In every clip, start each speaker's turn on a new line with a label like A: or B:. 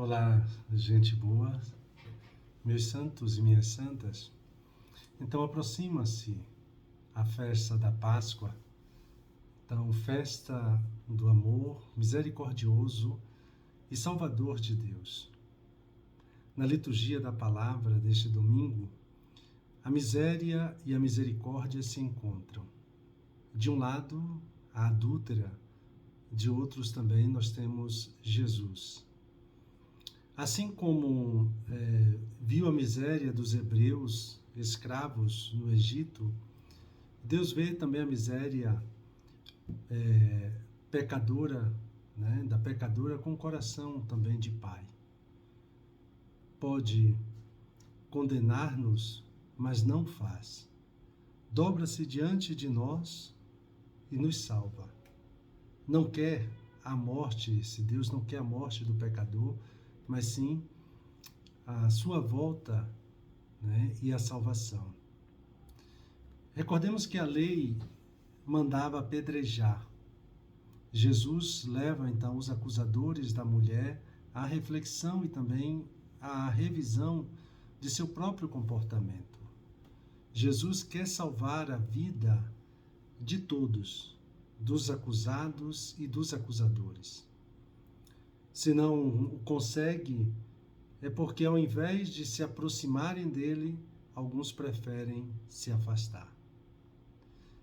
A: Olá, gente boa, meus santos e minhas santas. Então aproxima-se a festa da Páscoa, então festa do amor misericordioso e salvador de Deus. Na liturgia da palavra deste domingo, a miséria e a misericórdia se encontram. De um lado, a adúltera, de outros também nós temos Jesus. Assim como viu a miséria dos hebreus escravos no Egito, Deus vê também a miséria pecadora, da pecadora com coração também de pai. Pode condenar-nos, mas não faz. Dobra-se diante de nós e nos salva. Não quer a morte, se Deus não quer a morte do pecador, mas sim a sua volta, e a salvação. Recordemos que a lei mandava apedrejar. Jesus leva então os acusadores da mulher à reflexão e também à revisão de seu próprio comportamento. Jesus quer salvar a vida de todos, dos acusados e dos acusadores. Se não o consegue, é porque ao invés de se aproximarem dele, alguns preferem se afastar.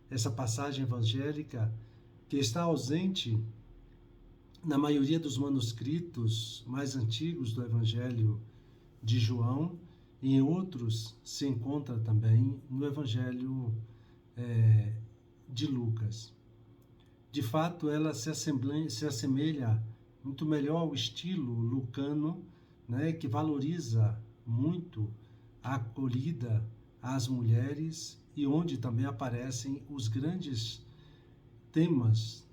A: Essa passagem evangélica, que está ausente na maioria dos manuscritos mais antigos do Evangelho de João, e em outros se encontra também no Evangelho de Lucas. De fato, ela se assemelha muito melhor ao estilo lucano, que valoriza muito a acolhida às mulheres e onde também aparecem os grandes temas,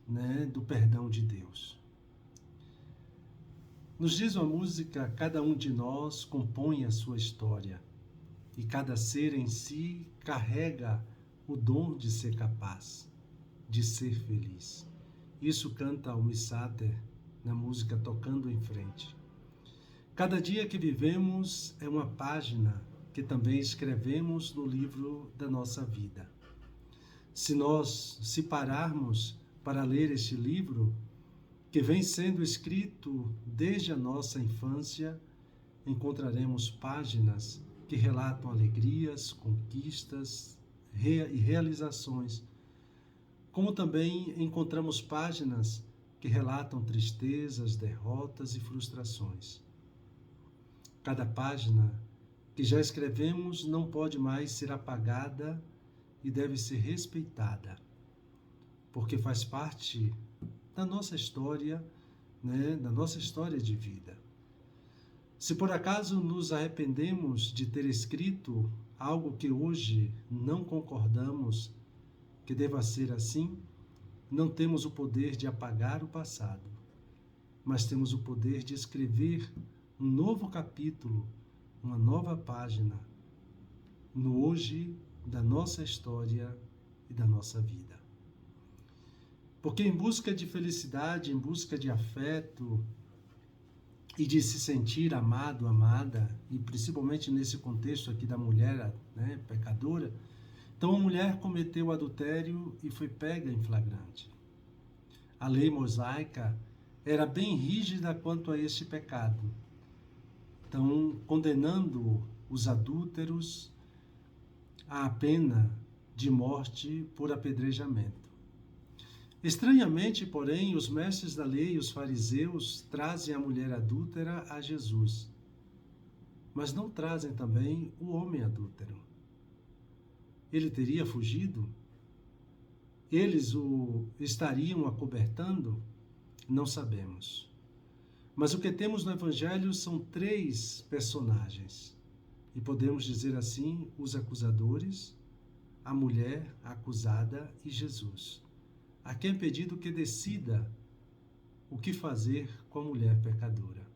A: do perdão de Deus. Nos diz a música, cada um de nós compõe a sua história e cada ser em si carrega o dom de ser capaz, de ser feliz. Isso canta o Missáter na música Tocando em Frente. Cada dia que vivemos é uma página que também escrevemos no livro da nossa vida. Se nós se pararmos para ler este livro, que vem sendo escrito desde a nossa infância, encontraremos páginas que relatam alegrias, conquistas e realizações, como também encontramos páginas que relatam tristezas, derrotas e frustrações. Cada página que já escrevemos não pode mais ser apagada e deve ser respeitada, porque faz parte da nossa história, da nossa história de vida. Se por acaso nos arrependemos de ter escrito algo que hoje não concordamos que deva ser assim, não temos o poder de apagar o passado, mas temos o poder de escrever um novo capítulo, uma nova página, no hoje da nossa história e da nossa vida. Porque em busca de felicidade, em busca de afeto e de se sentir amado, amada, e principalmente nesse contexto aqui da mulher, pecadora, então a mulher cometeu adultério e foi pega em flagrante. A lei mosaica era bem rígida quanto a este pecado. Então, condenando os adúlteros à pena de morte por apedrejamento. Estranhamente, porém, os mestres da lei e os fariseus trazem a mulher adúltera a Jesus, mas não trazem também o homem adúltero. Ele teria fugido? Eles o estariam acobertando? Não sabemos. Mas o que temos no Evangelho são 3 personagens. E podemos dizer assim, os acusadores, a mulher acusada e Jesus, a quem é pedido que decida o que fazer com a mulher pecadora.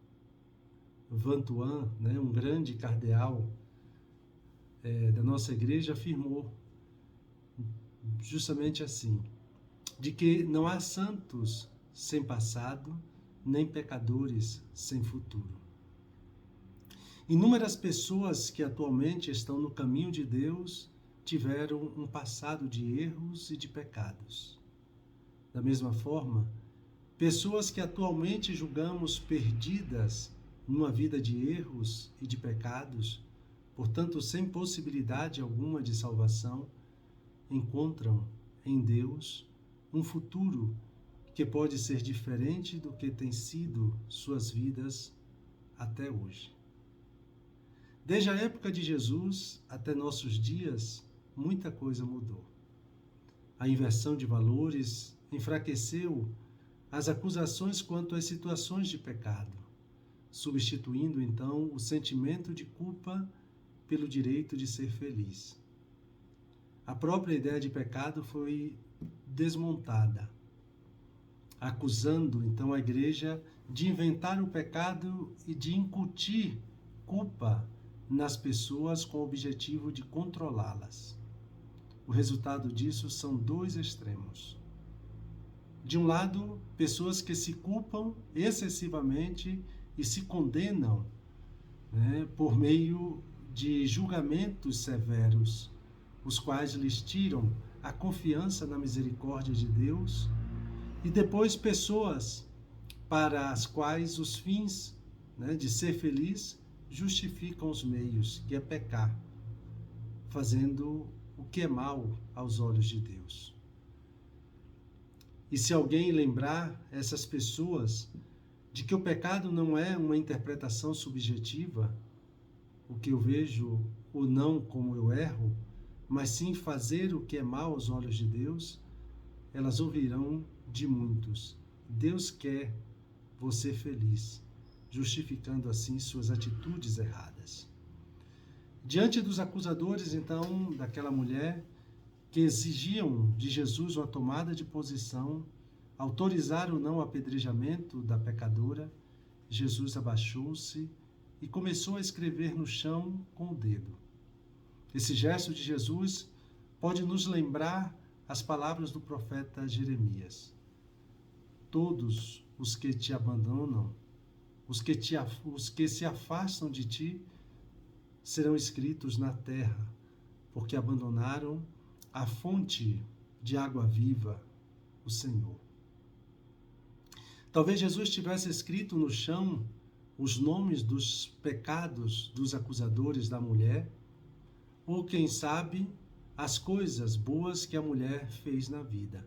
A: Vantuan, um grande cardeal da nossa igreja, afirmou justamente assim, de que não há santos sem passado, nem pecadores sem futuro. Inúmeras pessoas que atualmente estão no caminho de Deus tiveram um passado de erros e de pecados. Da mesma forma, pessoas que atualmente julgamos perdidas numa vida de erros e de pecados, portanto sem possibilidade alguma de salvação, encontram em Deus um futuro que pode ser diferente do que tem sido suas vidas até hoje. Desde a época de Jesus até nossos dias, muita coisa mudou. A inversão de valores enfraqueceu as acusações quanto às situações de pecado, substituindo então o sentimento de culpa pelo direito de ser feliz. A própria ideia de pecado foi desmontada, acusando então a igreja de inventar o pecado e de incutir culpa nas pessoas com o objetivo de controlá-las. O resultado disso são dois extremos. De um lado, pessoas que se culpam excessivamente e se condenam, por meio de julgamentos severos, os quais lhes tiram a confiança na misericórdia de Deus, e depois pessoas para as quais os fins de ser feliz justificam os meios, que é pecar, fazendo o que é mal aos olhos de Deus. E se alguém lembrar essas pessoas de que o pecado não é uma interpretação subjetiva, o que eu vejo ou não como eu erro, mas sim fazer o que é mal aos olhos de Deus, elas ouvirão de muitos: Deus quer você feliz, justificando assim suas atitudes erradas. Diante dos acusadores, então, daquela mulher, que exigiam de Jesus uma tomada de posição, autorizaram o não apedrejamento da pecadora, Jesus abaixou-se e começou a escrever no chão com o dedo. Esse gesto de Jesus pode nos lembrar as palavras do profeta Jeremias: todos os que te abandonam, os que se afastam de ti, serão escritos na terra, porque abandonaram a fonte de água viva, o Senhor. Talvez Jesus tivesse escrito no chão os nomes dos pecados dos acusadores da mulher, ou quem sabe, as coisas boas que a mulher fez na vida,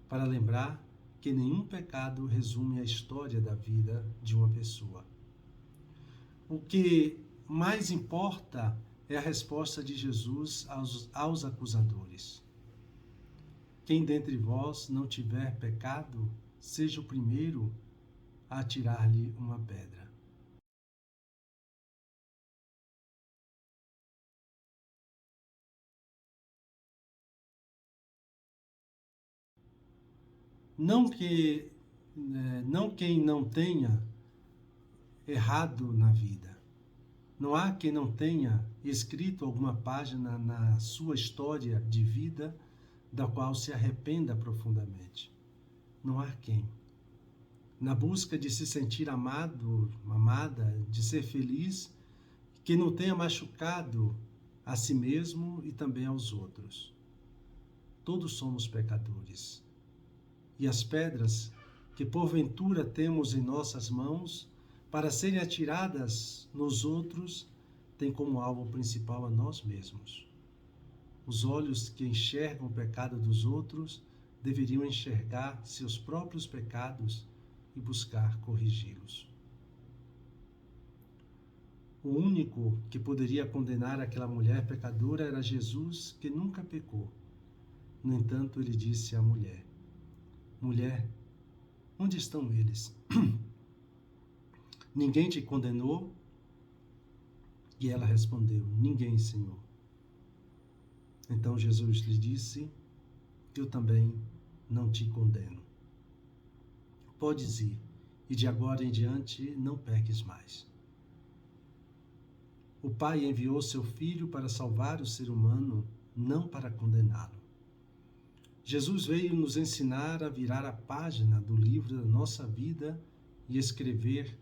A: para lembrar que nenhum pecado resume a história da vida de uma pessoa. O que mais importa é a resposta de Jesus aos acusadores: quem dentre vós não tiver pecado, seja o primeiro a atirar-lhe uma pedra. Não quem não tenha errado na vida. Não há quem não tenha escrito alguma página na sua história de vida da qual se arrependa profundamente. Não há quem. Na busca de se sentir amado, amada, de ser feliz, que não tenha machucado a si mesmo e também aos outros. Todos somos pecadores. E as pedras que porventura temos em nossas mãos para serem atiradas nos outros têm como alvo principal a nós mesmos. Os olhos que enxergam o pecado dos outros deveriam enxergar seus próprios pecados e buscar corrigi-los. O único que poderia condenar aquela mulher pecadora era Jesus, que nunca pecou. No entanto, ele disse à mulher: mulher, onde estão eles? Ninguém te condenou? E ela respondeu: ninguém, Senhor. Então Jesus lhe disse: eu também não te condeno. Podes ir, e de agora em diante não peques mais. O Pai enviou seu Filho para salvar o ser humano, não para condená-lo. Jesus veio nos ensinar a virar a página do livro da nossa vida e escrever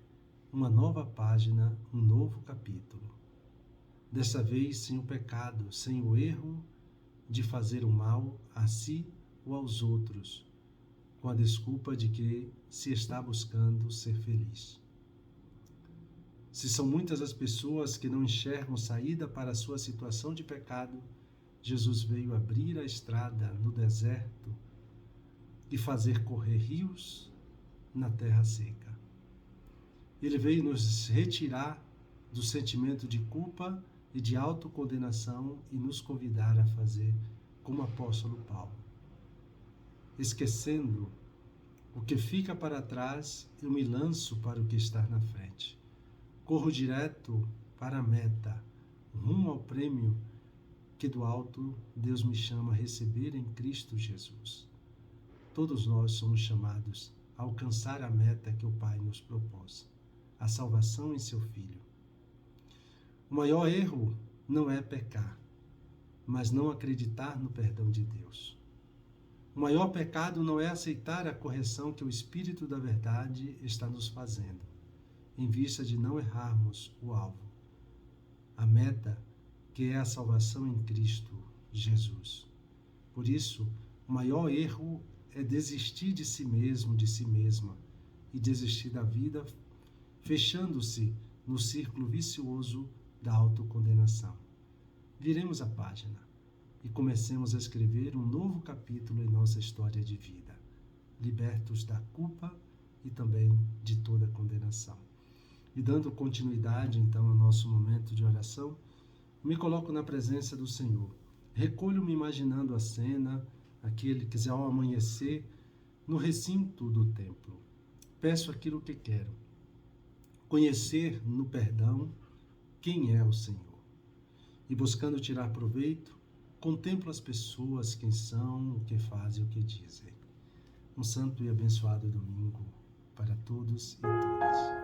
A: uma nova página, um novo capítulo. Dessa vez sem o pecado, sem o erro de fazer o mal a si ou aos outros, com a desculpa de que se está buscando ser feliz. Se são muitas as pessoas que não enxergam saída para a sua situação de pecado, Jesus veio abrir a estrada no deserto e fazer correr rios na terra seca. Ele veio nos retirar do sentimento de culpa e de autocondenação e nos convidar a fazer como o apóstolo Paulo. Esquecendo o que fica para trás, eu me lanço para o que está na frente. Corro direto para a meta, rumo ao prêmio que do alto Deus me chama a receber em Cristo Jesus. Todos nós somos chamados a alcançar a meta que o Pai nos propôs, a salvação em seu Filho. O maior erro não é pecar, mas não acreditar no perdão de Deus. O maior pecado não é aceitar a correção que o Espírito da Verdade está nos fazendo, em vista de não errarmos o alvo, a meta que é a salvação em Cristo Jesus. Por isso, o maior erro é desistir de si mesmo, de si mesma, e desistir da vida, fechando-se no círculo vicioso da autocondenação. Viremos a página e comecemos a escrever um novo capítulo em nossa história de vida, libertos da culpa e também de toda condenação. E dando continuidade, então, ao nosso momento de oração, me coloco na presença do Senhor. Recolho-me imaginando a cena, aquele que ao amanhecer, no recinto do templo. Peço aquilo que quero. Conhecer no perdão quem é o Senhor. E buscando tirar proveito, contemplo as pessoas, quem são, o que fazem, o que dizem. Um santo e abençoado domingo para todos e todas.